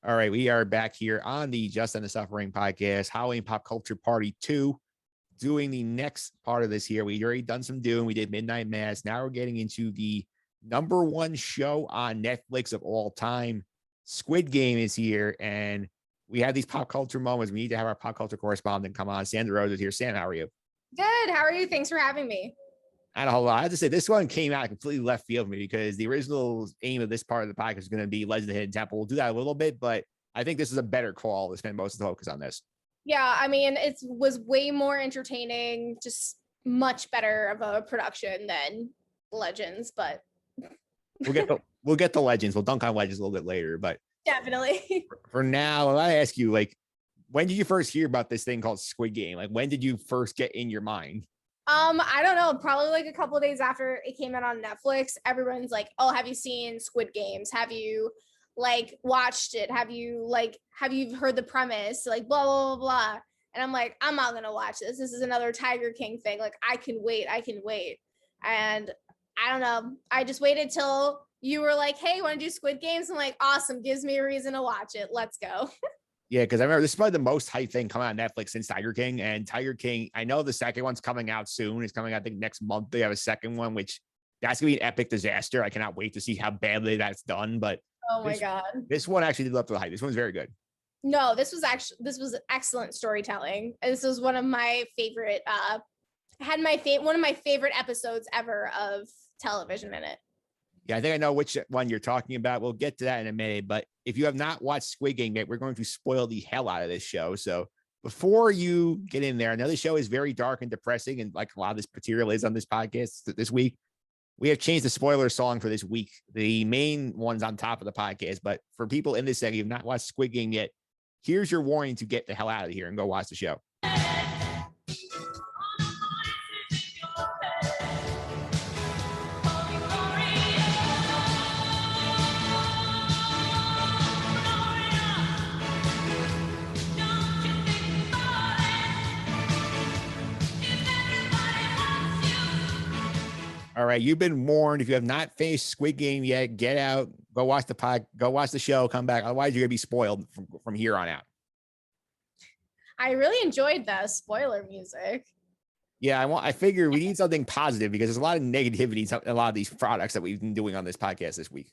All right, we are back here on the Just and the Suffering podcast, Halloween Pop Culture Party 2. Doing the next part of this here. We already done some Doom. We did Midnight Mass. Now we're getting into the number one show on Netflix of all time. Squid Game is here, and we have these pop culture moments. We need to have our pop culture correspondent come on. Sam Derosa is here. Sam, how are you? Good. How are you? Thanks for having me. Not a whole lot. I have to say, this one came out completely left field for me because the original aim of this part of the podcast is going to be Legend of the Hidden Temple. We'll do that a little bit, but I think this is a better call to spend most of the focus on this. Yeah, I mean, it was way more entertaining, just much better of a production than Legends, but we'll get the Legends. We'll dunk on Legends a little bit later, but definitely. For now, I ask you, like, when did you first hear about this thing called Squid Game? Like, when did you first get in your mind? I don't know, probably like a couple of days after it came out on Netflix. Everyone's like, "Oh, have you seen Squid Games? Have you like watched it? Have you heard the premise?" Like blah blah blah blah. And I'm like, I'm not gonna watch this. This is another Tiger King thing. Like, I can wait. And I don't know. I just waited till you were like, "Hey, you want to do Squid Games?" I'm like, awesome. Gives me a reason to watch it. Let's go. Yeah, because I remember this is probably the most hype thing coming out on Netflix since Tiger King. And Tiger King, I know the second one's coming out soon. It's coming out, I think, next month. They have a second one, which that's going to be an epic disaster. I cannot wait to see how badly that's done. But oh my God. This one actually did live up to the hype. This one's very good. No, this was excellent storytelling. This was one of my favorite, one of my favorite episodes ever of television in it. Yeah, I think I know which one you're talking about. We'll get to that in a minute. But if you have not watched Squid Game yet, we're going to spoil the hell out of this show. So before you get in there, another show is very dark and depressing. And like a lot of this material is on this podcast this week, we have changed the spoiler song for this week. The main one's on top of the podcast. But for people in this segment who have not watched Squid Game yet, here's your warning to get the hell out of here and go watch the show. All right, you've been warned. If you have not finished Squid Game yet, get out, go watch the show, come back. Otherwise, you're gonna be spoiled from here on out. I really enjoyed the spoiler music. Yeah, I figure we need something positive because there's a lot of negativity in a lot of these products that we've been doing on this podcast this week.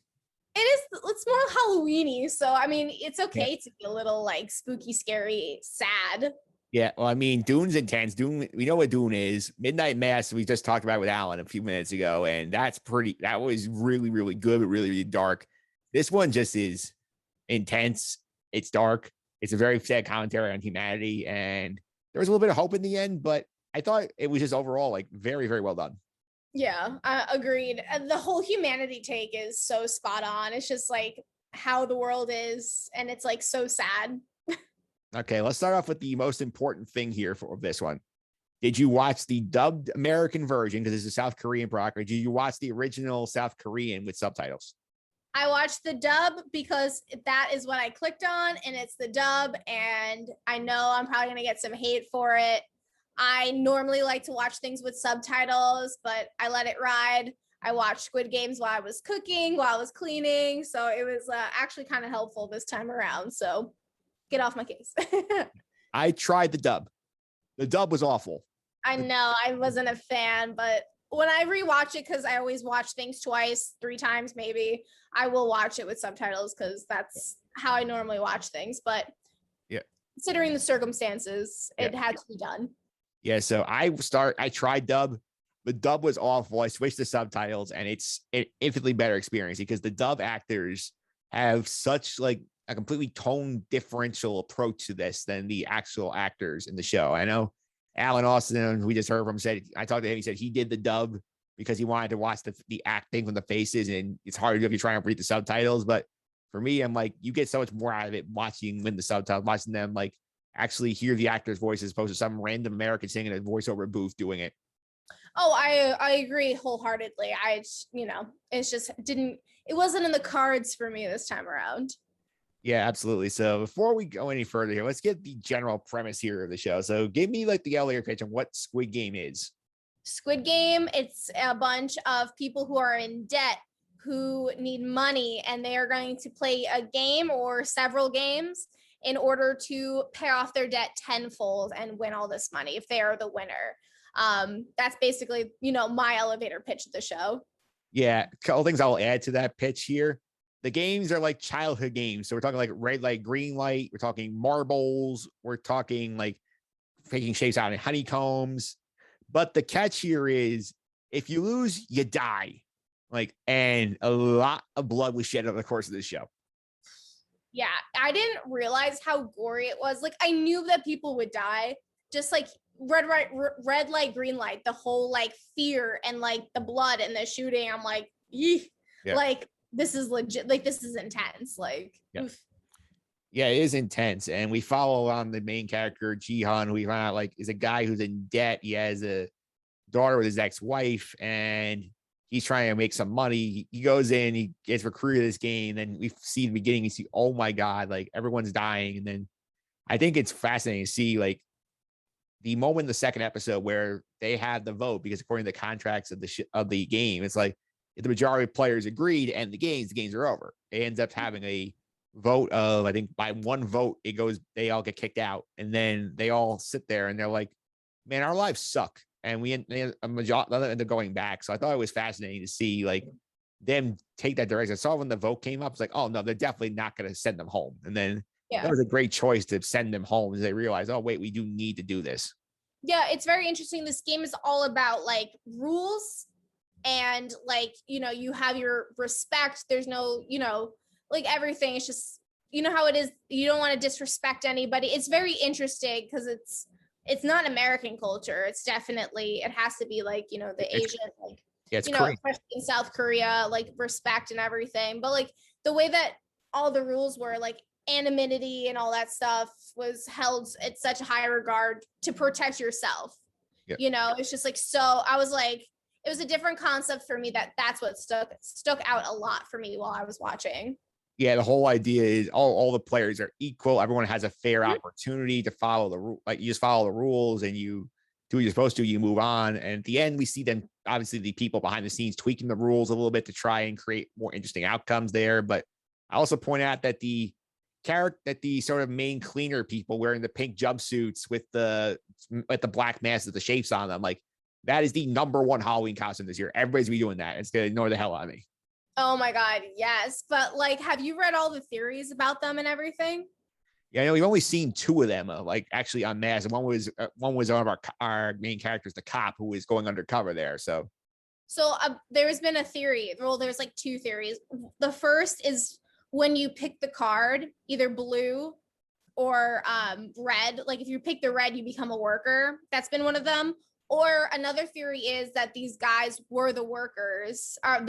It's more Halloweeny, so I mean, it's okay to be a little like spooky, scary, sad. Yeah, well, I mean, Dune's intense. Dune, we know what Dune is. Midnight Mass, we just talked about with Alan a few minutes ago, and that was really, really good, but really, really dark. This one just is intense. It's dark. It's a very sad commentary on humanity, and there was a little bit of hope in the end, but I thought it was just overall like very, very well done. Yeah, agreed. The whole humanity take is so spot on. It's just like how the world is, and it's like so sad. Okay, let's start off with the most important thing here for this one. Did you watch the dubbed American version? Because it's a South Korean product. Or did you watch the original South Korean with subtitles? I watched the dub because that is what I clicked on, and it's the dub. And I know I'm probably going to get some hate for it. I normally like to watch things with subtitles, but I let it ride. I watched Squid Games while I was cooking, while I was cleaning. So it was actually kind of helpful this time around. So get off my case. I tried the dub. The dub was awful. I know I wasn't a fan, but when I rewatch it, because I always watch things twice, 3 times maybe, I will watch it with subtitles because that's how I normally watch things. But yeah, considering the circumstances, it had to be done. Yeah, so I tried dub. The dub was awful. I switched to subtitles, and it's an infinitely better experience because the dub actors have such like a completely tone differential approach to this than the actual actors in the show. I know Alan Austin, we just heard from, I talked to him, he said he did the dub because he wanted to watch the acting from the faces, and it's hard if you're trying to read the subtitles. But for me, I'm like, you get so much more out of it watching the subtitles, watching them like actually hear the actor's voice as opposed to some random American singing a voiceover booth doing it. Oh, I agree wholeheartedly. It's just it wasn't in the cards for me this time around. Yeah, absolutely. So before we go any further here, let's get the general premise here of the show. So give me like the elevator pitch on what Squid Game is. Squid Game, it's a bunch of people who are in debt who need money, and they are going to play a game or several games in order to pay off their debt tenfold and win all this money if they are the winner. That's basically, my elevator pitch of the show. Yeah, a couple things I'll add to that pitch here. The games are like childhood games. So we're talking like red light, green light. We're talking marbles. We're talking like faking shapes out in honeycombs. But the catch here is if you lose, you die. And a lot of blood was shed over the course of this show. Yeah, I didn't realize how gory it was. Like, I knew that people would die, just like red light, green light, the whole like fear and like the blood and the shooting. I'm like, yeah. Like, this is legit. Like, this is intense. Like, yeah, it is intense. And we follow on the main character, Jihan, who we find out like is a guy who's in debt. He has a daughter with his ex-wife, and he's trying to make some money. He goes in, he gets recruited to this game. And we see the beginning, we see, oh my God, like everyone's dying. And then I think it's fascinating to see like the moment in the second episode where they had the vote, because according to the contracts of the game, it's like if the majority of players agreed to end the games are over. It ends up having a vote of, I think by one vote, they all get kicked out. And then they all sit there and they're like, man, our lives suck. And a majority end up going back. So I thought it was fascinating to see like them take that direction. I saw when the vote came up, it's like, oh no, they're definitely not going to send them home. And then that was a great choice to send them home, as they realized, oh wait, we do need to do this. Yeah, it's very interesting. This game is all about like rules and like, you have your respect. There's no, like everything. It's just, how it is. You don't want to disrespect anybody. It's very interesting because it's not American culture. It's definitely, it has to be like, the Asian, like, especially in South Korea, like respect and everything. But like the way that all the rules were, like anonymity and all that stuff was held at such a high regard to protect yourself. It's just like, so I was like, it was a different concept for me. That's what stuck out a lot for me while I was watching. Yeah, the whole idea is all the players are equal. Everyone has a fair opportunity to follow the rule. Like you just follow the rules and you do what you're supposed to. You move on, and at the end, we see them, obviously the people behind the scenes tweaking the rules a little bit to try and create more interesting outcomes there. But I also point out that the sort of main cleaner people wearing the pink jumpsuits with the black masks with the shapes on them, like that is the #1 Halloween costume this year. Everybody's be doing that. It's gonna ignore the hell out of me. Oh my God, yes. But like, have you read all the theories about them and everything? Yeah, I know we've only seen 2 of them, like actually on mass. And one was one of our main characters, the cop who was going undercover there. So there's been a theory. Well, there's like 2 theories. The first is when you pick the card, either blue or red. Like if you pick the red, you become a worker. That's been one of them. Or another theory is that these guys were the workers. I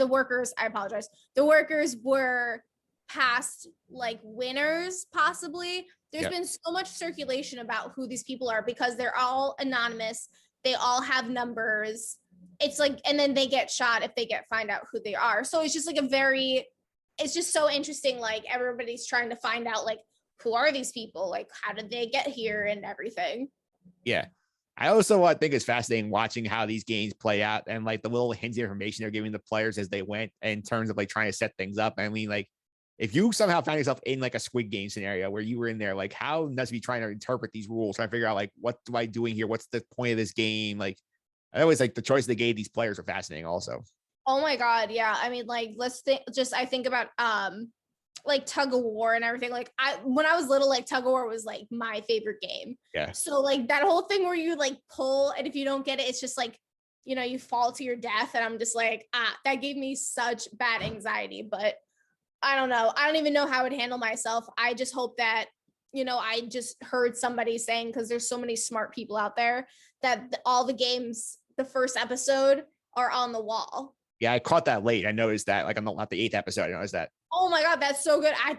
apologize. The workers were past like winners, possibly. There's been so much circulation about who these people are because they're all anonymous. They all have numbers. It's like, and then they get shot if they find out who they are. So it's just like it's just so interesting. Like everybody's trying to find out like, who are these people? Like, how did they get here and everything? Yeah. I also think it's fascinating watching how these games play out and like the little hints of information they're giving the players as they went in terms of like trying to set things up. I mean, like if you somehow found yourself in like a Squid Game scenario where you were in there, like how nuts are you trying to interpret these rules, trying to figure out like, what am I doing here? What's the point of this game? Like I always like the choice they gave these players are fascinating also. Oh my God. Yeah. I mean, like, I think about, like tug of war and everything. Like when I was little, like tug of war was like my favorite game. Yeah. So like that whole thing where you like pull, and if you don't get it, it's just like, you fall to your death. And I'm just like, that gave me such bad anxiety, but I don't know. I don't even know how I would handle myself. I just hope that, I just heard somebody saying, because there's so many smart people out there, that all the games, the first episode are on the wall. Yeah, I caught that late. I noticed that, like, I'm not the 8th episode. I noticed that. Oh my God, that's so good. I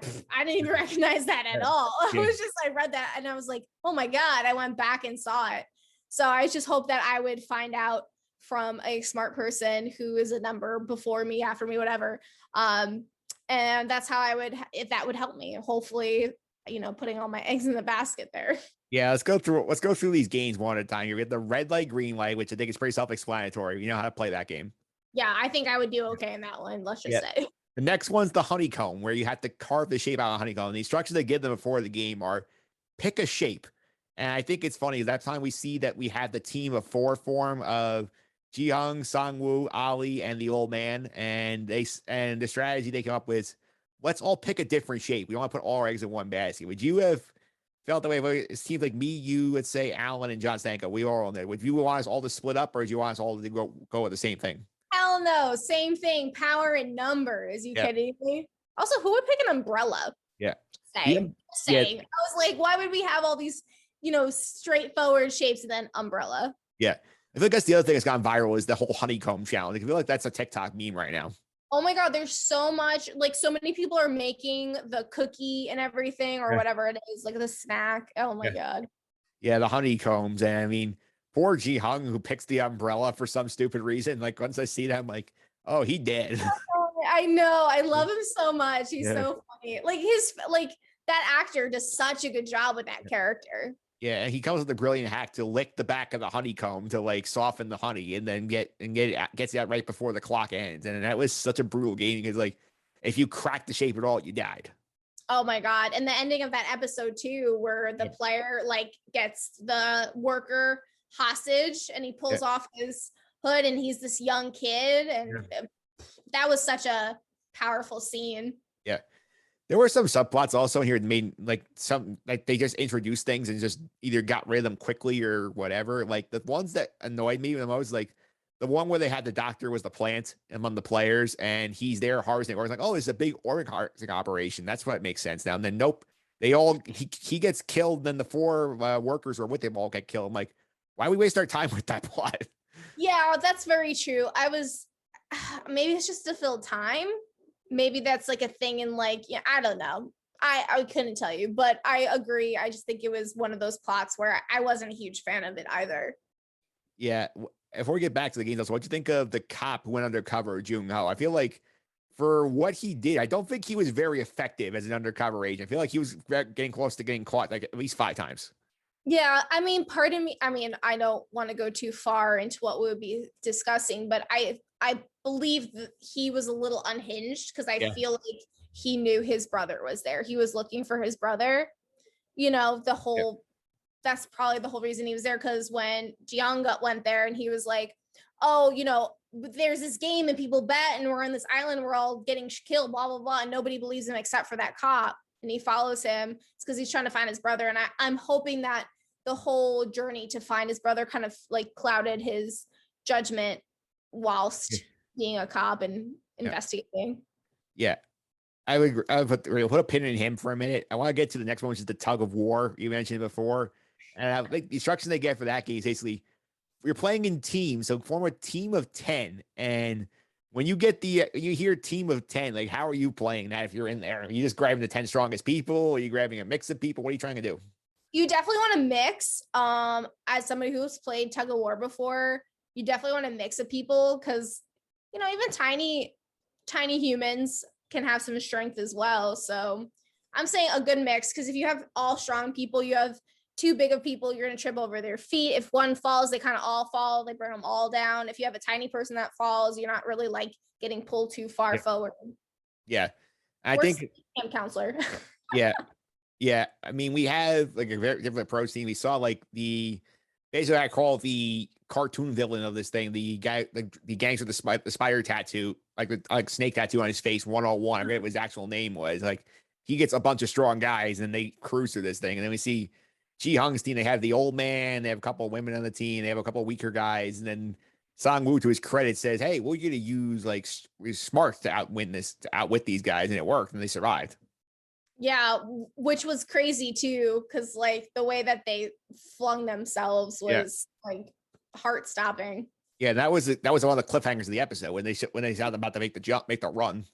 didn't even recognize that at all. I was just, I read that and I was like, oh my God, I went back and saw it. So I just hope that I would find out from a smart person who is a number before me, after me, whatever. And that's how if that would help me, hopefully, putting all my eggs in the basket there. Yeah, let's go through these games one at a time. You get the red light, green light, which I think is pretty self-explanatory. You know how to play that game. Yeah, I think I would do okay in that one. Let's just say. The next one's the honeycomb, where you have to carve the shape out of honeycomb. The instructions they give them before the game are pick a shape. And I think it's funny that time we see that we have the team of 4 form of Ji-Hung, Sang-woo, Ali, and the old man. And the strategy they come up with, let's all pick a different shape. We don't want to put all our eggs in one basket. Would you have felt the way? It seems like me, you, let's say Alan and John Stanko, we are on there. Would you want us all to split up, or would you want us all to go with the same thing? Hell no, same thing. Power in numbers. You kidding me? Also, who would pick an umbrella? Yeah. Saying. I was like, why would we have all these, straightforward shapes and then umbrella? Yeah. I feel like that's the other thing that's gone viral is the whole honeycomb challenge. I feel like that's a TikTok meme right now. Oh my God, there's so much, so many people are making the cookie and everything or whatever it is, like the snack. Oh my God. Yeah, the honeycombs. And I mean, poor Ji-Hung who picks the umbrella for some stupid reason. Like once I see that, I'm like, oh, he did. I know. I love him so much. He's so funny. That actor does such a good job with that character. Yeah, and he comes with a brilliant hack to lick the back of the honeycomb to soften the honey, and then gets it out right before the clock ends. And that was such a brutal game because if you crack the shape at all, you died. Oh my God. And the ending of that episode too, where the player gets the worker hostage and he pulls off his hood and he's this young kid. And that was such a powerful scene. Yeah. There were some subplots also here that made they just introduced things and just either got rid of them quickly or whatever. Like the ones that annoyed me the most, like the one where they had the doctor was the plant among the players and he's there harvesting organs. Like, oh, it's a big organ harvesting operation. That's what makes sense now. And then nope, he gets killed. Then the 4 workers who are with him all get killed. I'm like, why we waste our time with that plot? Yeah, that's very true. Maybe it's just to fill time. Maybe that's a thing in I don't know. I couldn't tell you, but I agree. I just think it was one of those plots where I wasn't a huge fan of it either. Yeah. Before we get back to the games, also, what do you think of the cop who went undercover, Jung-ho? I feel like for what he did, I don't think he was very effective as an undercover agent. I feel like he was getting close to getting caught at least 5 times. Yeah, pardon me. I don't want to go too far into what we'll be discussing, but I believe that he was a little unhinged because I feel like he knew his brother was there. He was looking for his brother. That's probably the whole reason he was there, because when Ji-Hung went there and he was like, oh, there's this game and people bet and we're on this island, we're all getting killed, blah, blah, blah. And nobody believes him except for that cop. And he follows him. It's because he's trying to find his brother. And I'm hoping that the whole journey to find his brother kind of clouded his judgment whilst being a cop and investigating. Yeah. I would put a pin in him for a minute. I want to get to the next one, which is the tug of war you mentioned before. And I think the instruction they get for that game is basically you're playing in teams. So form a team of 10. And when you get you hear team of 10, how are you playing that if you're in there? Are you just grabbing the 10 strongest people? Are you grabbing a mix of people? What are you trying to do? You definitely want to mix. As somebody who's played tug of war before, you definitely want a mix of people because, even tiny humans can have some strength as well. So I'm saying a good mix, because if you have all strong people, you have too big of people, you're going to trip over their feet. If one falls, they kind of all fall. They bring them all down. If you have a tiny person that falls, you're not really getting pulled too far forward. Yeah. I think camp counselor. Yeah. Yeah. We have a very different approach team. We saw basically I call the cartoon villain of this thing, the guy, the gangster with the spider tattoo, like snake tattoo on his face, 101. I forget what his actual name was. He gets a bunch of strong guys and they cruise through this thing. And then we see Ji-Hung's team. They have the old man. They have a couple of women on the team. They have a couple of weaker guys. And then Sang-woo, to his credit, says, hey, we're going to use smarts to outwit these guys. And it worked. And they survived. Yeah, which was crazy too, because the way that they flung themselves was heart stopping. Yeah, that was one of the cliffhangers of the episode when they sound about to make the run.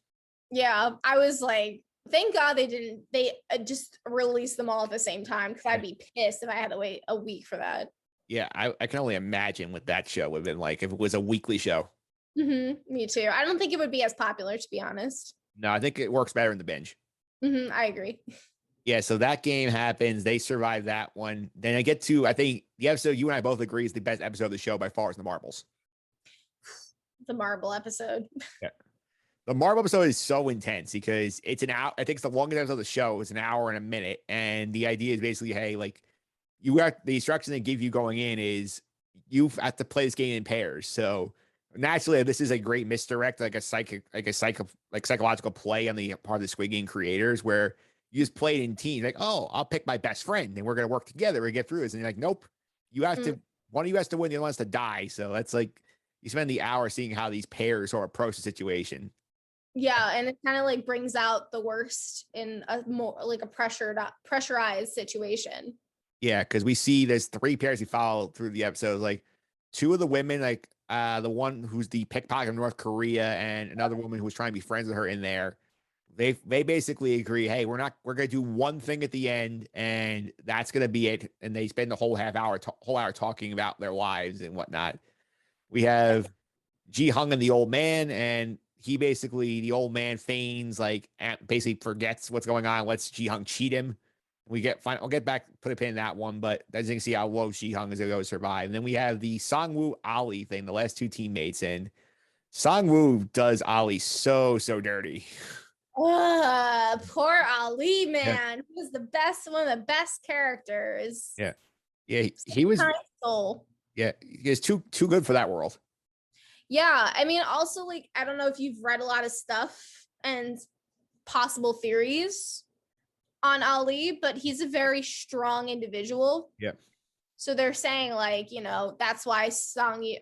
Yeah, I was like, thank God they just released them all at the same time, because I'd be pissed if I had to wait a week for that. Yeah, I can only imagine what that show would have been like if it was a weekly show. Mm-hmm, me too. I don't think it would be as popular, to be honest. No, I think it works better in the binge. Mm-hmm, I agree. Yeah, so that game happens. They survive that one. Then I get to, I think the episode you and I both agree is the best episode of the show by far is the marbles. the marble episode. Yeah. The Marvel episode is so intense because it's an hour. I think it's the longest episode of the show. It's an hour and a minute. And the idea is basically, hey, like you have the instruction they give you going in is you have to play this game in pairs. So naturally, this is a great misdirect, like a psychological play on the part of the Squid Game creators, where you just play it in teams. Like, oh, I'll pick my best friend, and we're gonna work together and get through this. And you're like, nope, you have to. One of you has to win. The other one has to die. So that's like you spend the hour seeing how these pairs or approach the situation. Yeah, and it kind of like brings out the worst in a more like a pressurized situation. Yeah, because we see there's 3 pairs we follow through the episodes. Like 2 of the women, like the one who's the pickpocket of North Korea and another woman who was trying to be friends with her in there. They basically agree, hey, we're gonna do one thing at the end, and that's gonna be it. And they spend the whole whole hour talking about their lives and whatnot. We have Ji Hung and the old man, and the old man feigns like basically forgets what's going on, lets Ji Hung cheat him. I'll get back, put a pin in that one, but as you can see how low Ji Hung is going to survive. And then we have the Sangwoo Ali thing, the last 2 teammates, and Sangwoo does Ali so dirty. Poor Ali, man. Yeah. He was one of the best characters. Yeah. Yeah, he was soul. Yeah, he is too good for that world. Yeah, I mean, also, like, I don't know if you've read a lot of stuff and possible theories on Ali, but he's a very strong individual. Yeah. So they're saying, like, you know, that's why Songyu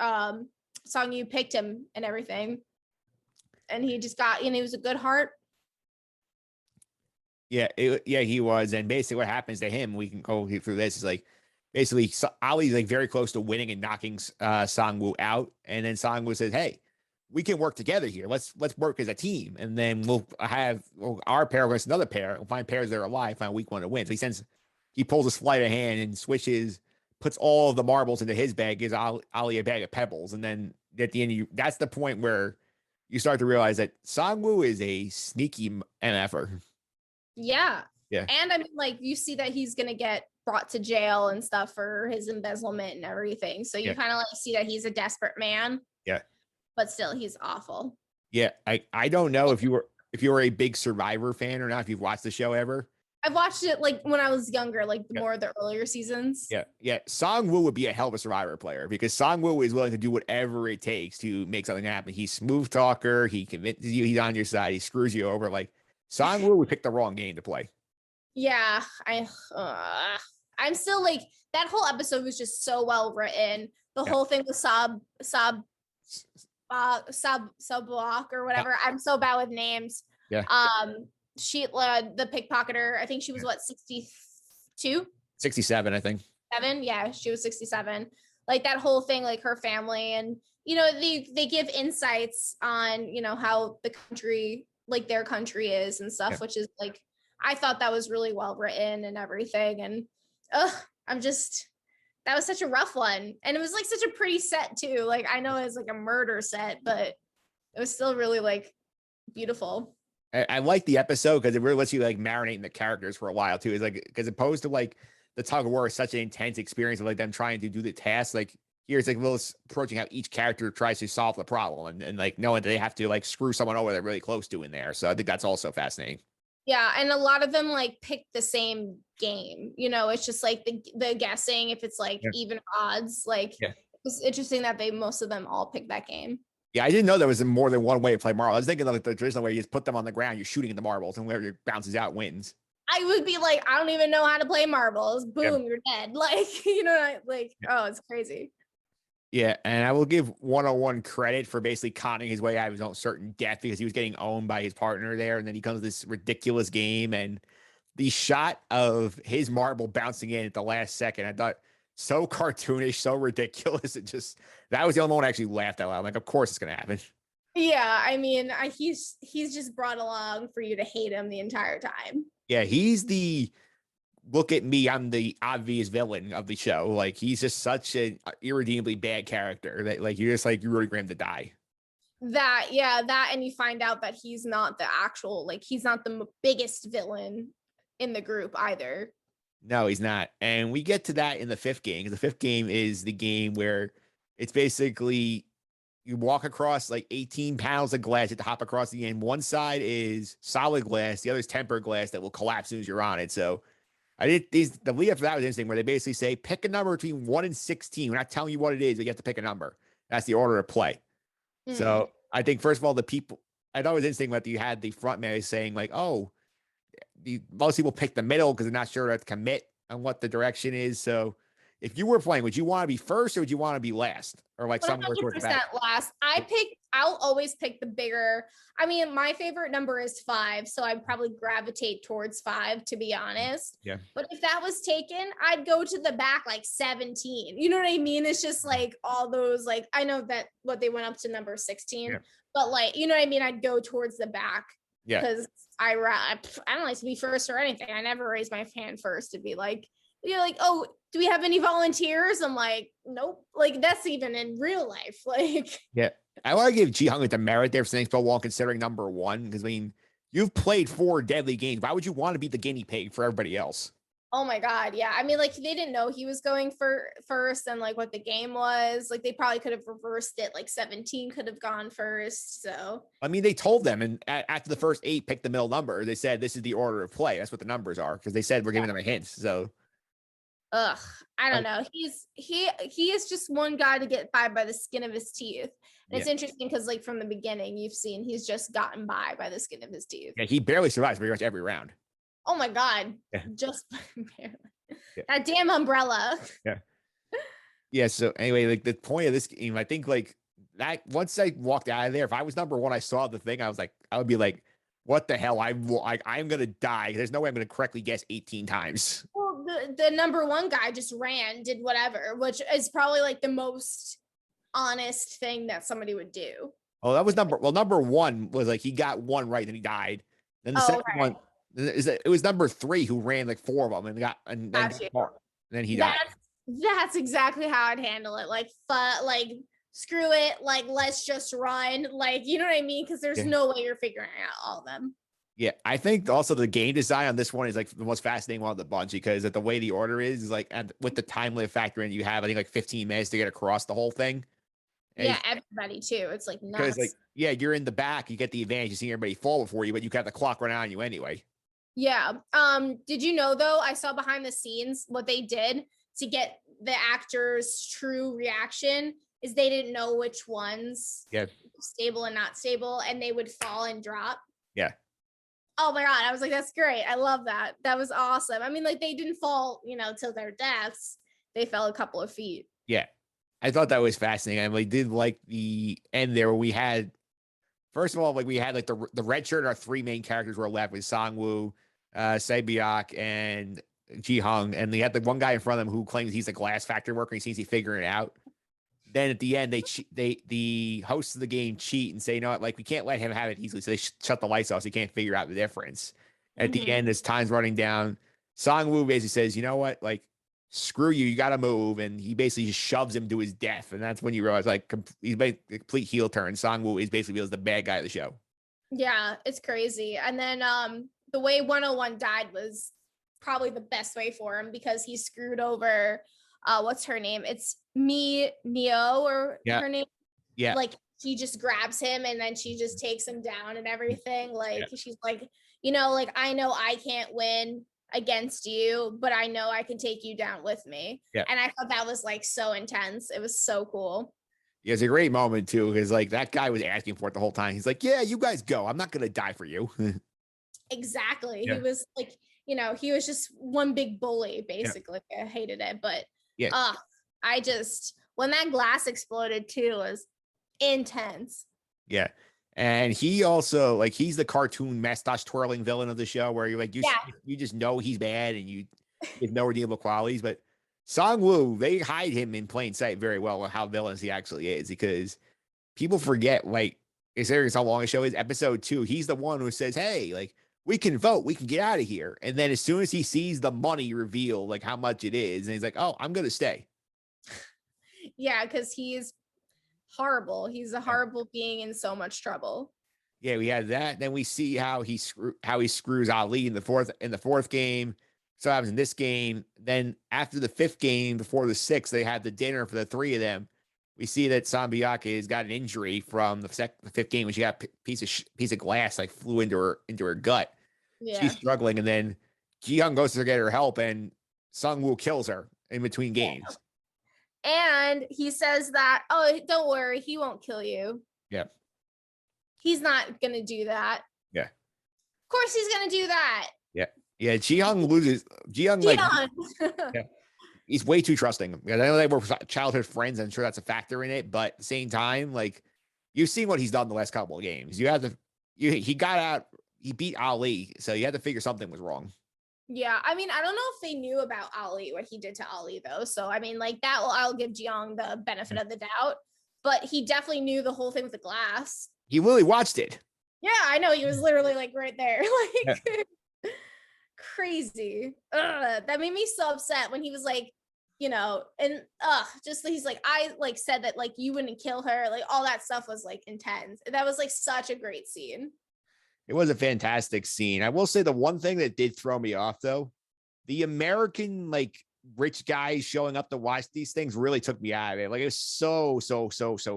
picked him and everything. And he just got, he was a good heart. Yeah, he was. And basically what happens to him, we can go through this, is like, basically, Ali's like very close to winning and knocking Sangwoo out, and then Sangwoo says, "Hey, we can work together here. Let's work as a team, and then we'll have our pair against another pair. We'll find pairs that are alive, find weak one to win." So he pulls a sleight of hand and puts all of the marbles into his bag, gives Ali a bag of pebbles, and then at the end, that's the point where you start to realize that Sangwoo is a sneaky MFer. Yeah. Yeah. And I mean, like, you see that he's gonna get brought to jail and stuff for his embezzlement and everything. So you kind of like see that he's a desperate man. Yeah. But still, he's awful. Yeah. I don't know if you were a big Survivor fan or not, if you've watched the show ever. I've watched it like when I was younger, like more of the earlier seasons. Yeah. Yeah. Sangwoo would be a hell of a Survivor player because Sangwoo is willing to do whatever it takes to make something happen. He's smooth talker. He convinces you he's on your side. He screws you over. Like Sangwoo would pick the wrong game to play. Yeah. I'm still like, that whole episode was just so well written. The whole thing with Subwalk or whatever. I'm so bad with names. Yeah. She the pickpocketer, I think she was what, 62? 67, I think. 7? Yeah, she was 67. Like that whole thing, like her family, and they give insights on how the country, like their country is and stuff, which is like, I thought that was really well written and everything. And that was such a rough one. And it was like such a pretty set too. Like, I know it's like a murder set, but it was still really like beautiful. I like the episode because it really lets you like marinate in the characters for a while too. It's like, because opposed to like the tug of war is such an intense experience of like them trying to do the task. Like here it's like Willis approaching how each character tries to solve the problem and like knowing that they have to like screw someone over they're really close to in there. So I think that's also fascinating. Yeah, and a lot of them like pick the same game. It's just like the guessing if it's like even odds. Like it's interesting that most of them all pick that game. Yeah, I didn't know there was more than one way to play marbles. I was thinking like the traditional way you just put them on the ground, you're shooting the marbles, and whoever bounces out wins. I would be like, I don't even know how to play marbles. Boom, you're dead. Like, oh, it's crazy. Yeah, and I will give 101 credit for basically conning his way out of his own certain death because he was getting owned by his partner there, and then he comes to this ridiculous game, and the shot of his marble bouncing in at the last second, I thought so cartoonish, so ridiculous. That was the only one I actually laughed out loud. I'm like, of course it's gonna happen. Yeah, I mean, he's just brought along for you to hate him the entire time. Yeah, he's the look at me, I'm the obvious villain of the show. Like he's just such an irredeemably bad character that like you're just like you're rooting for him to die. That and you find out that he's not the actual, like he's not the biggest villain in the group either. No, he's not. And we get to that in the 5th game. The 5th game is the game where it's basically you walk across like 18 panels of glass at the hop across the end. One side is solid glass, the other is tempered glass that will collapse as soon as you're on it. So I did the lead up for that was interesting where they basically say pick a number between 1 and 16. We're not telling you what it is, but you have to pick a number. That's the order of play. Mm. So I think first of all, the people I thought it was interesting that you had the front man saying like, oh, most people pick the middle because they're not sure how to commit on what the direction is. So if you were playing, would you want to be first or would you want to be last or like somewhere towards the back? 100% last. I'll always pick the bigger. I mean, my favorite number is 5, so I'd probably gravitate towards 5, to be honest. Yeah. But if that was taken, I'd go to the back like 17. You know what I mean? It's just like all those, like, I know that what they went up to number 16, Yeah. but like, you know what I mean? I'd go towards the back. Yeah. Because I don't like to be first or anything. I never raise my hand first to be like, you're like, oh, do we have any volunteers? I'm like, nope. Like that's even in real life. Like, yeah, I want to give Ji Hung the merit there for saying so well considering number 1 because I mean you've played 4 deadly games. Why would you want to be the guinea pig for everybody else? oh my god, yeah. I mean, like they didn't know he was going for first and like what the game was. Like they probably could have reversed it. Like 17 could have gone first. So I mean, they told them, and after the first 8 picked the middle number, they said this is the order of play. That's what the numbers are because they said we're giving them a hint. So. ugh, I don't know. He is just one guy to get by the skin of his teeth. And it's interesting because like from the beginning, you've seen he's just gotten by the skin of his teeth. Yeah, he barely survives pretty much every round. Oh my god, Yeah. just barely. Yeah. That damn umbrella. Yeah. Yeah. So anyway, like the point of this game, I think like that once I walked out of there, if I was number 1, I saw the thing, I was like, I would be like, what the hell? I'm gonna die. There's no way I'm gonna correctly guess 18 times. Well, the number 1 guy just ran, did whatever, which is probably like the most honest thing that somebody would do. Oh, that was number 1 was like he got 1 right, then he died. Then the second one is that it was number 3 who ran like 4 of them and then he died. That's exactly how I'd handle it. Like, screw it. Like, let's just run. Like, you know what I mean? Because there's no way you're figuring out all of them. Yeah, I think also the game design on this one is like the most fascinating one of the bunch because the way the order is like, and with the time limit factor in, you have I think like 15 minutes to get across the whole thing. And yeah, everybody too. It's like nuts. Because like, yeah, you're in the back, you get the advantage of seeing everybody fall before you, but you have the clock run on you anyway. Yeah. Did you know though? I saw behind the scenes what they did to get the actors' true reaction is they didn't know which ones stable and not stable, and they would fall and drop. Yeah. Oh my god, I was like, that's great. I love that. That was awesome. I mean, like they didn't fall, till their deaths. They fell a couple of feet. Yeah. I thought that was fascinating. I really did like the end there where we had, first of all, like we had like the red shirt, our 3 main characters were left with Sangwoo, Sae-byeok, and Ji Hung, and they had the one guy in front of them who claims he's a glass factory worker. He seems to be figuring it out. Then at the end, the hosts of the game cheat and say, you know what, like we can't let him have it easily. So they shut the lights off so he can't figure out the difference. At the end, as time's running down, Sangwoo basically says, you know what, like screw you, you got to move. And he basically just shoves him to his death. And that's when you realize like he's made a complete heel turn. Sangwoo is basically the bad guy of the show. Yeah, it's crazy. And then the way 101 died was probably the best way for him because he screwed over what's her name? It's Neo or her name. Yeah. Like she just grabs him and then she just takes him down and everything. Like she's like, like I know I can't win against you, but I know I can take you down with me. Yeah. And I thought that was like so intense. It was so cool. Yeah, it's a great moment too, because like that guy was asking for it the whole time. He's like, yeah, you guys go. I'm not gonna die for you. Exactly. Yeah. He was like, he was just one big bully, basically. Yeah. I hated it. But when that glass exploded too was intense. Yeah. And he also like he's the cartoon mustache twirling villain of the show where you're like you just know he's bad and you have no redeemable qualities. But Sangwoo, they hide him in plain sight very well on how villainous he actually is because people forget like it's how long a show is. Episode 2, he's the one who says, hey, like we can vote, we can get out of here. And then as soon as he sees the money reveal, like how much it is, and he's like, oh, I'm gonna stay. Yeah, because he's horrible. He's a horrible being in so much trouble. Yeah, we had that. Then we see how he screws Ali in the fourth game. So happens in this game. Then after the 5th game, before the 6th, they had the dinner for the 3 of them. we see that Sam Derosa has got an injury from the fifth game when she got a piece of glass like flew into her gut. Yeah. She's struggling, and then Ji-young goes to get her help, and Sung-woo kills her in between games. And he says that, oh, don't worry, he won't kill you. Yeah. He's not gonna do that. Yeah. Of course he's gonna do that. Yeah. Yeah. Ji-young loses. Ji-young, like, yeah, he's way too trusting. I know they were childhood friends. I'm sure that's a factor in it, but at the same time, like, you've seen what he's done the last couple of games. You have to, he got out, he beat Ali, so you had to figure something was wrong. Yeah, I mean, I don't know if they knew about Ali, what he did to Ali, though. So, I mean, like, that I'll give Ji-young the benefit of the doubt, but he definitely knew the whole thing with the glass. He really watched it. Yeah, I know. He was literally like right there. Like, yeah. Crazy. Ugh, that made me so upset when he was like, you know, and just he's like, I like said that like you wouldn't kill her. Like, all that stuff was like intense. That was like such a great scene. It was a fantastic scene. I will say the one thing that did throw me off, though, the American, like, rich guys showing up to watch these things really took me out of it. Like, it was so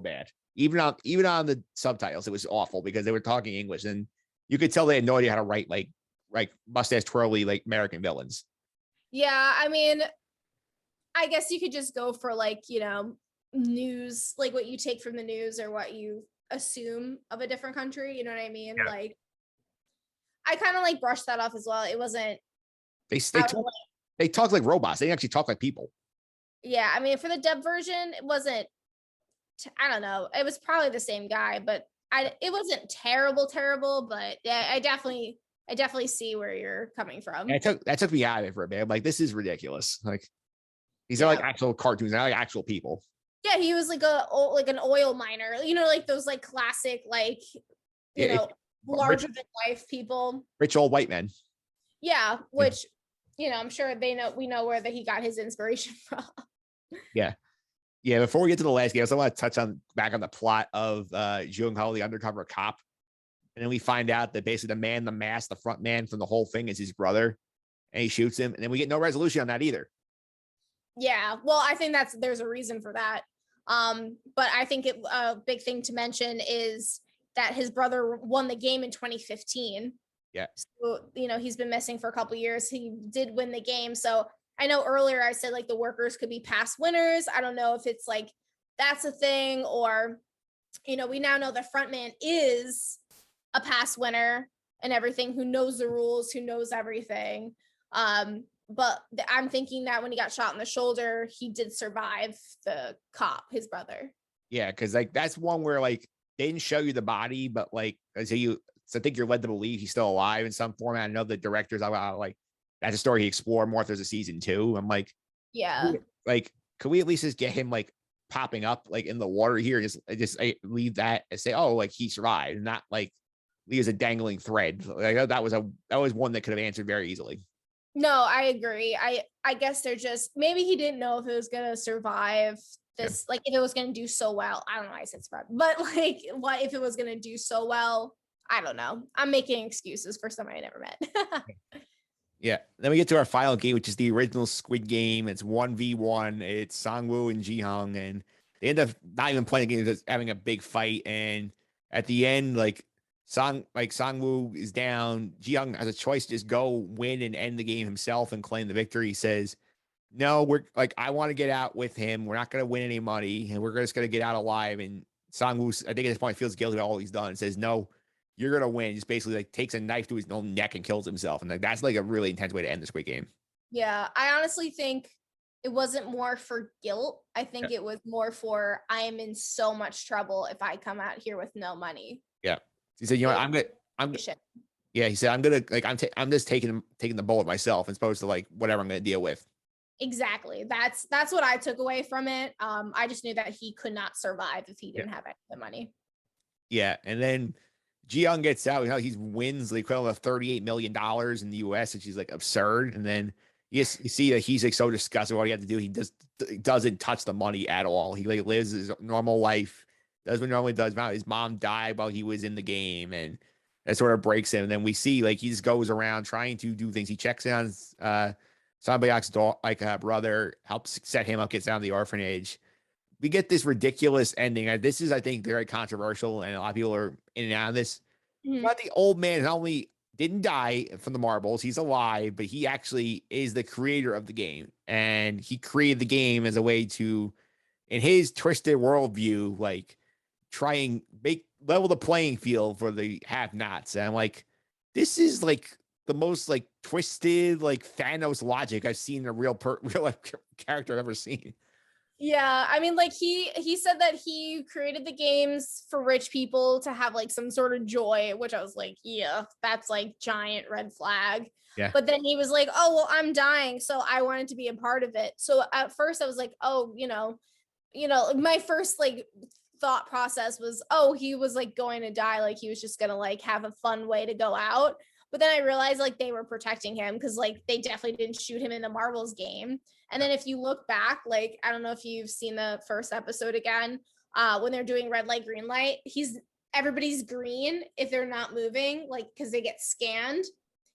bad. Even on the subtitles, it was awful because they were talking English, and you could tell they had no idea how to write like mustache twirly like American villains. Yeah, I mean, I guess you could just go for like, you know, news, like what you take from the news or what you assume of a different country. You know what I mean? Yeah. Like, I kind of like brushed that off as well. It wasn't. They talk like robots. They actually talk like people. Yeah, I mean, for the dub version, it wasn't. I don't know. It was probably the same guy, but it wasn't terrible. But yeah, I definitely see where you're coming from. Yeah, that took me out of it for a bit. I'm like, this is ridiculous. Like, these are like actual cartoons, not like actual people. Yeah, he was like an oil miner. You know, like those like classic like larger than life people, rich old white men. Yeah, which you know, I'm sure we know where that he got his inspiration from. Yeah. Yeah, before we get to the last game, I want to touch back on the plot of Jung-ho, the undercover cop. And then we find out that basically the mask, the front man from the whole thing is his brother. And he shoots him. And then we get no resolution on that either. Yeah, well, I think there's a reason for that. But I think a big thing to mention is that his brother won the game in 2015. Yeah. So, you know, he's been missing for a couple of years. He did win the game. So I know earlier I said like the workers could be past winners. I don't know if it's like that's a thing, or, you know, we now know the frontman is a past winner and everything, who knows the rules, who knows everything. But I'm thinking that when he got shot in the shoulder, he did survive the cop, his brother. Yeah, because like that's one where like they didn't show you the body, but like so I think you're led to believe he's still alive in some format. I know the directors like that's a story he explored more if there's a season 2. I'm like, yeah, like could we at least just get him like popping up like in the water here? Just leave that and say, oh, like he survived, and not like leave as a dangling thread. Like that was one that could have answered very easily. No, I agree. I guess they're just, maybe he didn't know if it was gonna survive this, like if it was gonna do so well. I don't know why I said survive, but like what if it was gonna do so well? I don't know. I'm making excuses for somebody I never met. Yeah. Then we get to our final game, which is the original Squid Game. It's 1v1. It's Sang-woo and Ji-young, and they end up not even playing the game, just having a big fight. And at the end, like Sang-woo is down. Ji-young has a choice to just go win and end the game himself and claim the victory. He says, no, I want to get out with him. We're not going to win any money, and we're just going to get out alive. And Sang-woo, I think at this point, feels guilty about all he's done and says, no, you're going to win. Just basically like takes a knife to his own neck and kills himself. And like, that's like a really intense way to end the Squid Game. Yeah. I honestly think it wasn't more for guilt. I think it was more for, I am in so much trouble if I come out here with no money. Yeah. He said, you know what, he said, I'm just taking the bullet myself as opposed to like whatever I'm going to deal with. Exactly. That's what I took away from it. I just knew that he could not survive if he didn't have any of the money. Yeah. And then Ji-young gets out, he wins the equivalent of $38 million in the US, which is like absurd. And then you see that he's like so disgusted what he had to do. He just doesn't touch the money at all. He like lives his normal life, does what he normally does. His mom died while he was in the game, and that sort of breaks him. And then we see like he just goes around trying to do things. He checks in on Sang-woo's brother, helps set him up, gets down to the orphanage. we get this ridiculous ending. This is, I think, very controversial, and a lot of people are in and out of this. Mhm. But the old man not only didn't die from the marbles, he's alive, but he actually is the creator of the game. And he created the game as a way to, in his twisted worldview, like try and make level the playing field for the have-nots. And I'm like, this is like the most like twisted, like Thanos logic I've seen in a real life character I've ever seen. Yeah, I mean, like he said that he created the games for rich people to have like some sort of joy, which I was like, yeah, that's like giant red flag. Yeah. But then he was like, oh well, I'm dying, so I wanted to be a part of it. So at first I was like, oh, my first like thought process was, oh, he was like going to die, like he was just gonna like have a fun way to go out. But then I realized like they were protecting him because like they definitely didn't shoot him in the Marvels game. And then if you look back, like I don't know if you've seen the first episode again, when they're doing red light, green light, everybody's green if they're not moving, like because they get scanned.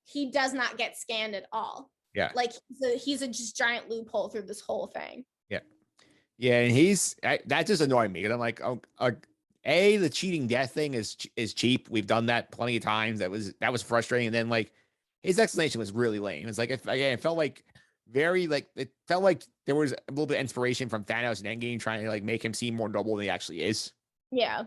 He does not get scanned at all. Yeah. Like he's a just giant loophole through this whole thing. Yeah. Yeah. And that just annoyed me. And I'm like, oh, the cheating death thing is cheap. We've done that plenty of times. That was frustrating. And then like his explanation was really lame. It's like, it felt like it felt like there was a little bit of inspiration from Thanos and Endgame trying to like make him seem more noble than he actually is. Yeah.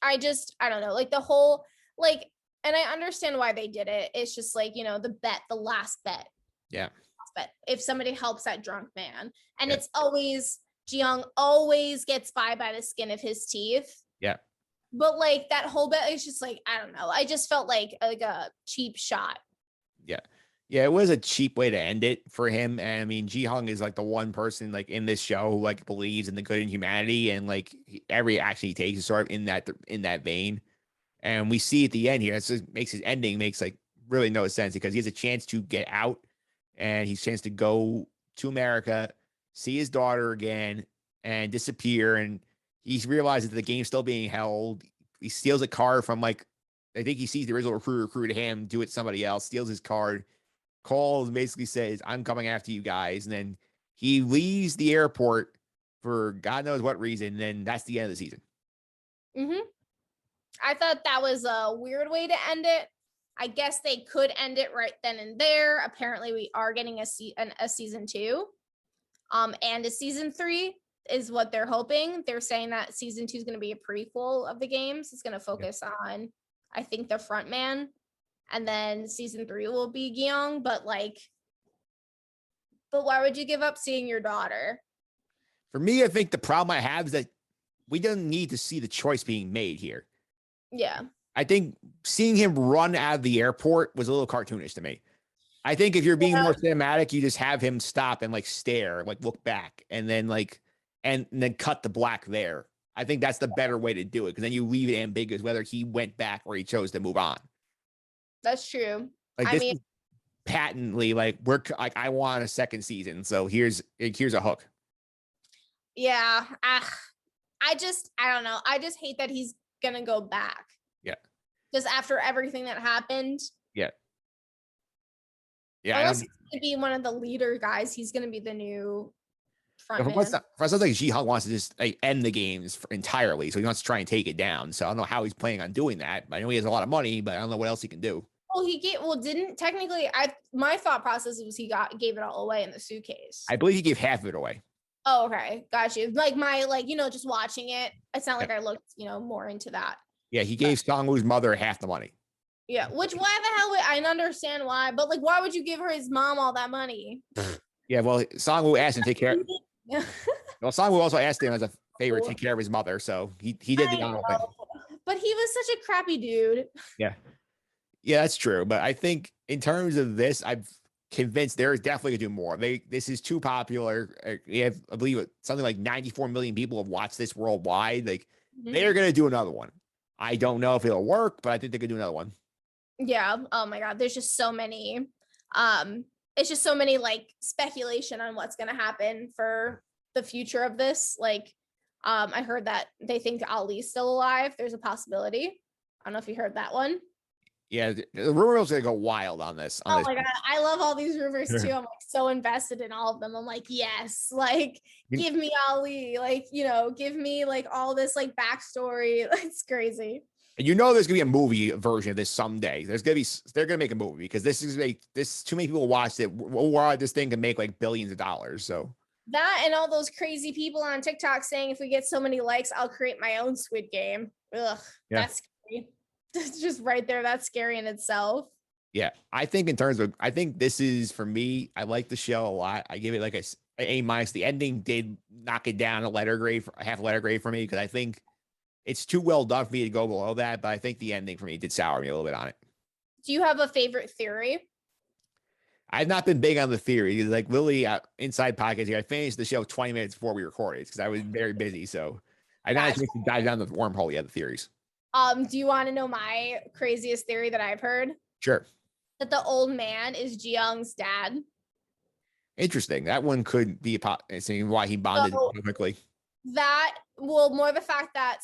I don't know, like the whole, like, and I understand why they did it. It's just like, the last bet. Yeah. But if somebody helps that drunk man, and Yeah. it's always Jiyoung always gets by the skin of his teeth. Yeah. But like that whole bet is just like, I don't know. I just felt like a cheap shot. Yeah. Yeah, it was a cheap way to end it for him. And I mean, Ji-Hung is like the one person like in this show who like believes in the good in humanity, and like every action he takes is sort of in that vein. And we see at the end here, it just makes his ending makes like really no sense because he has a chance to get out, and he's a chance to go to America, see his daughter again, and disappear. And he realizes that the game's still being held. He steals a card from like, I think he sees the original recruit him, do it to somebody else, steals his card, calls, basically says, I'm coming after you guys. And then he leaves the airport for God knows what reason. And then that's the end of the season. Mm-hmm. I thought that was a weird way to end it. I guess they could end it right then and there. Apparently, we are getting a season 2, and a season 3 is what they're hoping. They're saying that season 2 is going to be a prequel of the games. It's going to focus on, I think, the front man, and then season 3 will be Gyeong. But why would you give up seeing your daughter? For me, I think the problem I have is that we don't need to see the choice being made here. Yeah. I think seeing him run out of the airport was a little cartoonish to me. I think if you're being more cinematic, you just have him stop and like stare, like look back, and then and then cut the black there. I think that's the better way to do it, because then you leave it ambiguous whether he went back or he chose to move on. That's true. Like this is patently like I want a second season, so here's a hook. Yeah. I don't know. I just hate that he's gonna go back. Yeah. Just after everything that happened. Yeah. Yeah. Unless he's gonna be one of the leader guys, he's gonna be the new front man. For us, like Ji-Hung wants to just like end the games entirely, so he wants to try and take it down. So I don't know how he's planning on doing that. I know he has a lot of money, but I don't know what else he can do. Well, didn't technically. My thought process was he gave it all away in the suitcase. I believe he gave half of it away. Oh, okay, got you. Like just watching it, it's not like I looked, more into that. Yeah, he gave Song-woo's mother half the money. Yeah, which why the hell I understand why, but like, why would you give his mom all that money? Yeah, well, Song-woo asked him to take care. Well, Song-woo also asked him as a favor to take care of his mother, so he did the honorable thing. But he was such a crappy dude. Yeah, that's true. But I think in terms of this, I'm convinced there is definitely gonna do more. This is too popular. We have, I believe, something like 94 million people have watched this worldwide. Like they're gonna do another one. I don't know if it'll work, but I think they could do another one. Yeah. Oh my God. There's just so many. It's just so many like speculation on what's gonna happen for the future of this. Like, I heard that they think Ali's still alive. There's a possibility. I don't know if you heard that one. Yeah, the rumor is gonna go wild on this. Oh my God. I love all these rumors too. I'm like so invested in all of them. I'm like, yes, like give me Ali, like, give me like all this like backstory. It's crazy. And there's gonna be a movie version of this someday. They're gonna make a movie because this too many people watched it. This thing can make like billions of dollars. So that and all those crazy people on TikTok saying if we get so many likes, I'll create my own Squid Game. Ugh, yeah. That's scary. It's just right there. That's scary in itself. Yeah, I think I think this is for me. I like the show a lot. I give it like A minus. The ending did knock it down a half a letter grade for me because I think it's too well done for me to go below that. But I think the ending for me did sour me a little bit on it. Do you have a favorite theory? I've not been big on the theory. Like Lily inside podcast here, I finished the show 20 minutes before we recorded because I was very busy. So I not to dive down the wormhole yet. The theories. Do you want to know my craziest theory that I've heard? Sure. That the old man is Ji-young's dad. Interesting. That one could be seeing why he bonded so quickly. More the fact that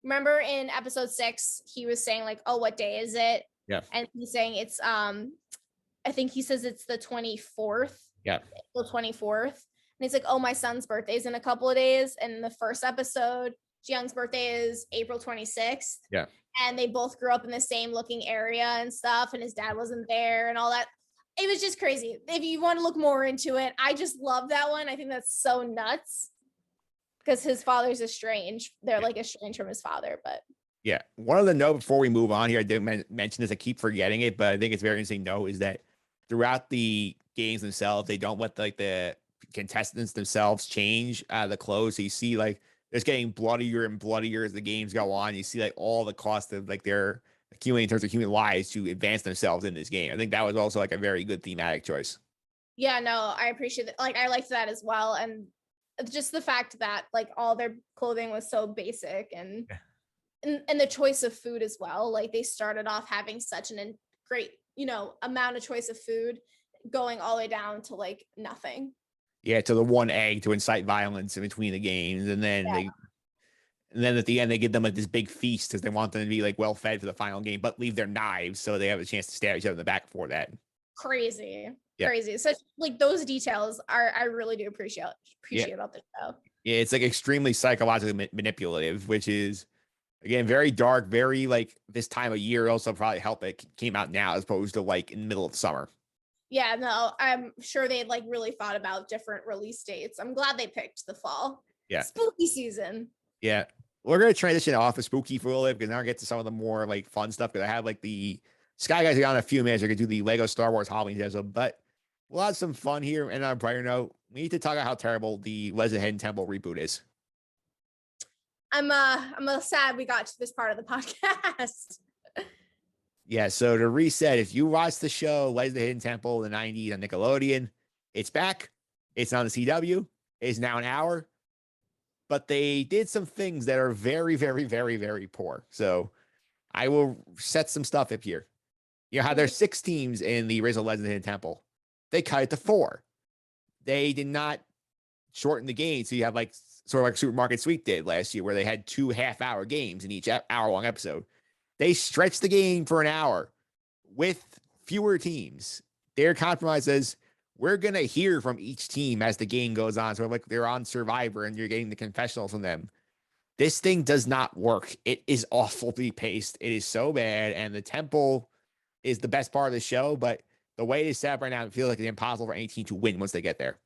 remember in episode 6 he was saying like, oh, what day is it? Yeah. And he's saying it's I think he says it's the 24th. Yeah. The 24th. And he's like, oh, my son's birthday's in a couple of days. And in the first episode, Ji-young's birthday is April 26th. Yeah. And they both grew up in the same looking area and stuff. And his dad wasn't there and all that. It was just crazy. If you want to look more into it, I just love that one. I think that's so nuts because his father's estranged. They're like estranged from his father, but. Yeah. One of the notes before we move on here, I didn't mention this. I keep forgetting it, but I think it's very interesting to know is that throughout the games themselves, they don't let the contestants themselves change the clothes. So you see like it's getting bloodier and bloodier as the games go on. You see like all the cost of like their accumulating in terms of human lives to advance themselves in this game. I think that was also like a very good thematic choice. Yeah, no, I appreciate it. Like I liked that as well. And just the fact that like all their clothing was so basic and the choice of food as well. Like they started off having such an great, amount of choice of food going all the way down to like nothing. Yeah, to the one egg to incite violence in between the games. And then at the end, they give them like this big feast because they want them to be like well fed for the final game, but leave their knives so they have a chance to stab each other in the back before that. Crazy. Such like those details I really do appreciate about the show. Yeah, it's like extremely psychologically manipulative, which is again very dark, very like this time of year. Also probably help it came out now as opposed to like in the middle of summer. Yeah, no, I'm sure they'd like really thought about different release dates. I'm glad they picked the fall. Yeah. Spooky season. Yeah. We're going to transition off of spooky for a little bit because now I get to some of the more like fun stuff because I have like the Sky Guys on a few minutes. I could do the Lego Star Wars Halloween episode, but we'll have some fun here. And on a brighter note, we need to talk about how terrible the Legend of Hidden Temple reboot is. I'm sad we got to this part of the podcast. Yeah, so to reset, if you watched the show Legend of the Hidden Temple in the 90s on Nickelodeon, it's back. It's on the CW. It's now an hour. But they did some things that are very, very, very, very poor. So I will set some stuff up here. You know how there's 6 teams in the original Legend of the Hidden Temple. They cut it to 4. They did not shorten the game. So you have like sort of like Supermarket Sweep did last year where they had 2 half-hour games in each hour-long episode. They stretched the game for an hour with fewer teams. Their compromise is we're going to hear from each team as the game goes on. So like they're on Survivor and you're getting the confessional from them. This thing does not work. It is awfully paced. It is so bad. And the temple is the best part of the show. But the way it is set up right now, it feels like it's impossible for any team to win once they get there.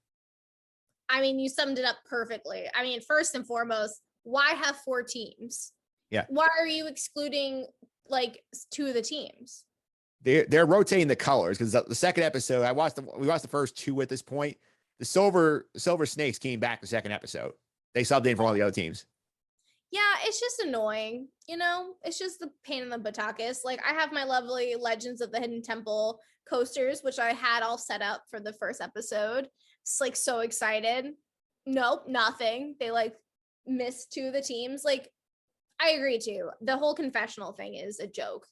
I mean, you summed it up perfectly. I mean, first and foremost, why have 4 teams? Yeah. Why are you excluding like 2 of the teams? They're rotating the colors because the second episode we watched the first 2 at this point. The silver snakes came back the second episode. They subbed in for one of the other teams. Yeah, it's just annoying. It's just the pain in the buttockus. Like I have my lovely Legends of the Hidden Temple coasters, which I had all set up for the first episode. It's like so excited. Nope, nothing. They like missed 2 of the teams. Like I agree too. The whole confessional thing is a joke.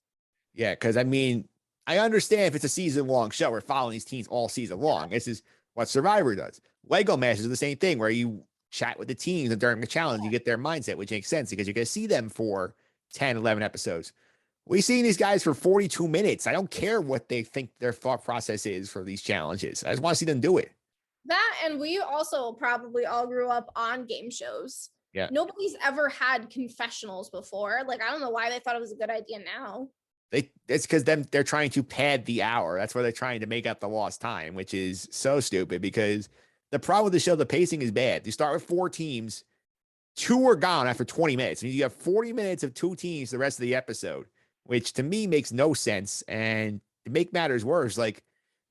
Yeah, because I mean, I understand if it's a season-long show, we're following these teams all season long. This is what Survivor does. Lego matches are the same thing, where you chat with the teams and during the challenge, you get their mindset, which makes sense because you're going to see them for 10, 11 episodes. We've seen these guys for 42 minutes. I don't care what they think their thought process is for these challenges. I just want to see them do it. That, and we also probably all grew up on game shows. Yeah. Nobody's ever had confessionals before. Like, I don't know why they thought it was a good idea now. It's because they're trying to pad the hour. That's why they're trying to make up the lost time, which is so stupid because the problem with the show, the pacing is bad. You start with 4 teams, 2 are gone after 20 minutes. I mean, you have 40 minutes of 2 teams the rest of the episode, which to me makes no sense. And to make matters worse, like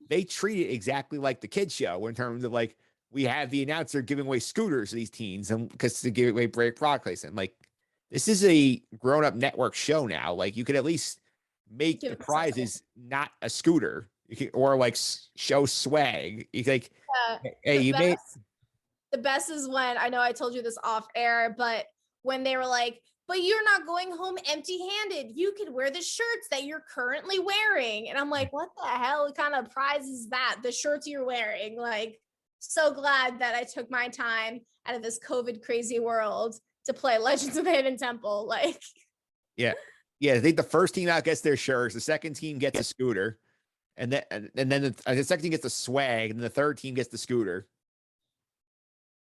they treat it exactly like the kids show in terms of like, we have the announcer giving away scooters to these teens and because to give away break product placement. Like this is a grown-up network show now. Like you could at least make the prizes not a scooter or like show swag. You like, hey, you made the best is when I know I told you this off air, but when they were like, but you're not going home empty handed. You could wear the shirts that you're currently wearing. And I'm like, what the hell kind of prize is that? The shirts you're wearing. Like, so glad that I took my time out of this COVID crazy world to play Legends of Hidden Temple. Like, yeah. I think the first team out gets their shirts, the second team gets a scooter, and then the second team gets the swag, and the third team gets the scooter.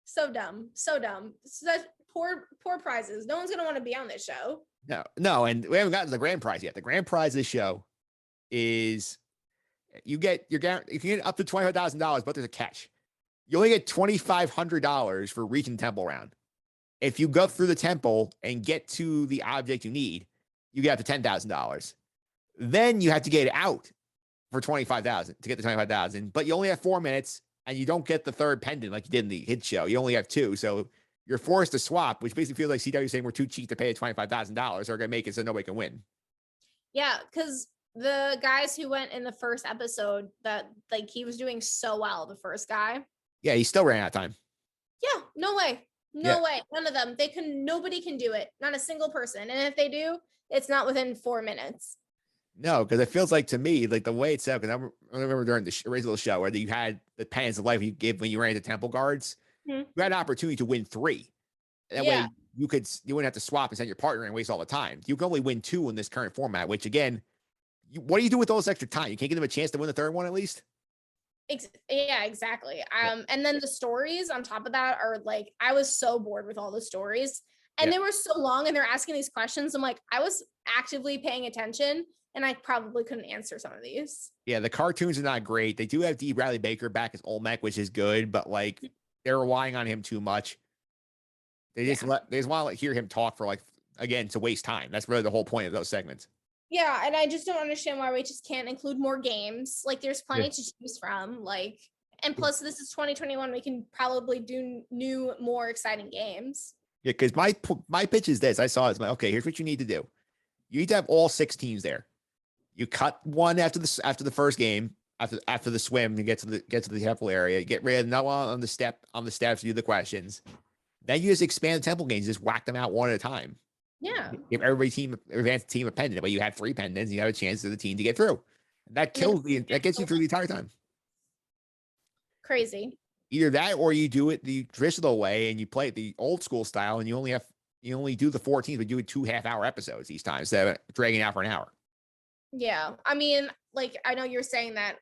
So dumb. Such poor prizes. No one's gonna want to be on this show. No, and we haven't gotten to the grand prize yet. The grand prize of the show is you can get up to $25,000, but there's a catch. You only get $2,500 for reaching temple round. If you go through the temple and get to the object you need, you get up to $10,000. Then you have to get it out for $25,000 to get the $25,000, but you only have 4 minutes and you don't get the third pendant like you did in the hit show. You only have 2. So you're forced to swap, which basically feels like CW saying we're too cheap to pay $25,000 or going to make it so nobody can win. Yeah. Cause the guys who went in the first episode that like he was doing so well, the first guy. Yeah. He still ran out of time. Yeah. No way. No way. None of them. Nobody can do it. Not a single person. And if they do, it's not within 4 minutes. No, because it feels like to me, like the way it's set, because I remember during the original show where you had the pens of life you give when you ran into temple guards, you had an opportunity to win 3. That way you wouldn't have to swap and send your partner and waste all the time. You can only win 2 in this current format, which again, what do you do with all this extra time? You can't give them a chance to win the third one at least? Yeah, exactly. And then the stories on top of that are like, I was so bored with all the stories and they were so long and they're asking these questions. I'm like, I was actively paying attention and I probably couldn't answer some of these. Yeah, the cartoons are not great. They do have D. Bradley Baker back as Olmec, which is good, but like they're relying on him too much. They just want to hear him talk for like, again, to waste time. That's really the whole point of those segments. Yeah, and I just don't understand why we just can't include more games. Like there's plenty to choose from. Like, and plus this is 2021. We can probably do new, more exciting games. Yeah, because my pitch is this. I saw it. Okay, here's what you need to do. You need to have all 6 teams there. You cut one after the first game, after the swim, you get to the temple area. You get rid of no one on the steps to do the questions. Then you just expand the temple games, just whack them out one at a time. Yeah. Give every advanced team a pendant, but you have 3 pendants, you have a chance for the team to get through. That gets you through the entire time. Crazy. Either that or you do it the traditional way and you play it the old school style and you only do the 4 teams, but do it 2 half-hour episodes each time instead of dragging out for an hour. Yeah. I mean, like I know you're saying that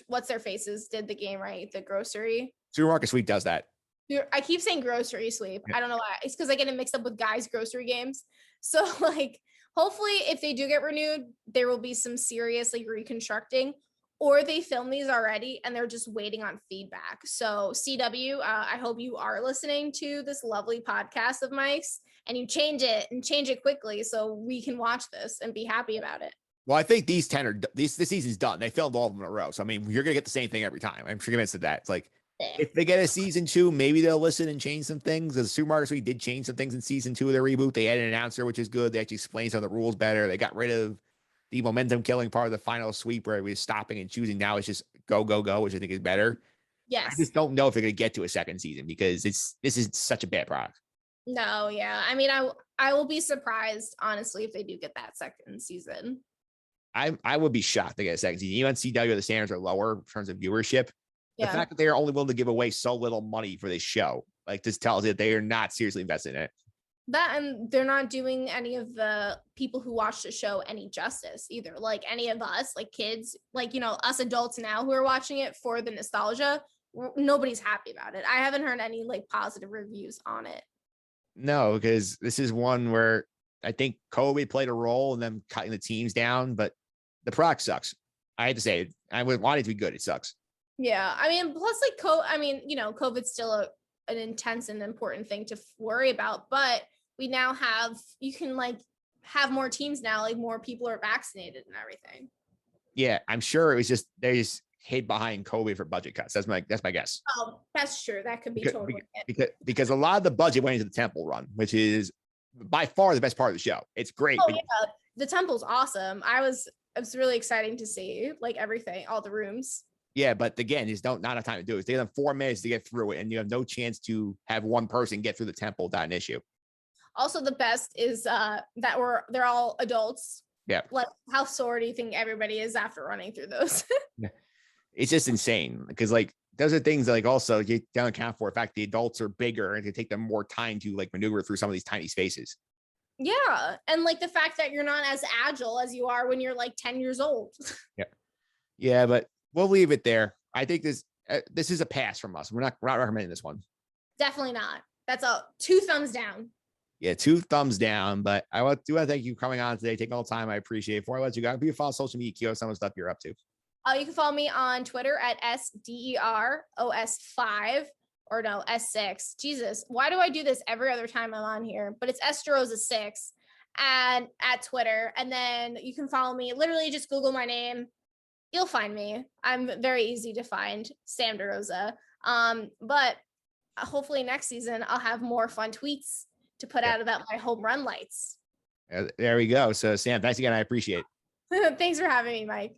what's their faces did the game, right? The grocery. Supermarket Sweep does that. I keep saying grocery sweep. I don't know why. It's because I get it mixed up with guys' grocery games. So like, hopefully if they do get renewed, there will be some serious like reconstructing, or they film these already and they're just waiting on feedback. So CW, I hope you are listening to this lovely podcast of Mike's and you change it quickly so we can watch this and be happy about it. Well, I think these 10 are this season's done. They filmed all of them in a row. So I mean, you're gonna get the same thing every time. I'm convinced of that. It's like if they get a season 2, maybe they'll listen and change some things. The Supermarket Sweep did change some things in season 2 of their reboot. They had an announcer, which is good. They actually explained some of the rules better. They got rid of the momentum killing part of the final sweep where it was stopping and choosing. Now it's just go, go, go, which I think is better. Yes. I just don't know if they're going to get to a second season because this is such a bad product. No, yeah. I mean, I will be surprised, honestly, if they do get that second season. I would be shocked to get a second season. Even on CW, the standards are lower in terms of viewership. The Yeah. fact that they are only willing to give away so little money for this show, like this tells you that they are not seriously invested in it. That, and they're not doing any of the people who watch the show any justice either. Like any of us, like kids, like, you know, us adults now who are watching it for the nostalgia, nobody's happy about it. I haven't heard any like positive reviews on it. No, because this is one where I think COVID played a role in them cutting the teams down, but the product sucks. I hate to say it. I would want it to be good. It sucks. Yeah, I mean, plus like I mean, you know, COVID's still an intense and important thing to worry about, but we now have, you can like have more teams now, like more people are vaccinated and everything. Yeah, I'm sure it was just they just hid behind COVID for budget cuts. That's my guess. Oh, that's true. That could be Because, totally because a lot of the budget went into the temple run, which is by far the best part of the show. It's great. Oh, yeah. The temple's awesome. It was really exciting to see like everything, all the rooms. Yeah, but again, there's not enough time to do it. They have 4 minutes to get through it, and you have no chance to have one person get through the temple without an issue. Also, the best is that they're all adults. Yeah. Like, how sore do you think everybody is after running through those? It's just insane because like those are things that, like, also you don't account for. In fact, the adults are bigger and it take them more time to like maneuver through some of these tiny spaces. Yeah, and like the fact that you're not as agile as you are when you're like 10 years old. Yeah, but we'll leave it there. I think this is a pass from us. We're not recommending this one. Definitely not. That's a 2 thumbs down. Yeah, 2 thumbs down. But I want to thank you for coming on today, taking all the time. I appreciate it. Before I let you go, be follow social media, Kyo, some of the stuff you're up to. You can follow me on Twitter at SDEROS5 or no, S6. Jesus, why do I do this every other time I'm on here? But it's SDerosa6 and at Twitter. And then you can follow me. Literally just Google my name. You'll find me. I'm very easy to find, Sam Derosa. But hopefully next season I'll have more fun tweets to put out about my home run lights. There we go. So Sam, thanks again. I appreciate it. Thanks for having me, Mike.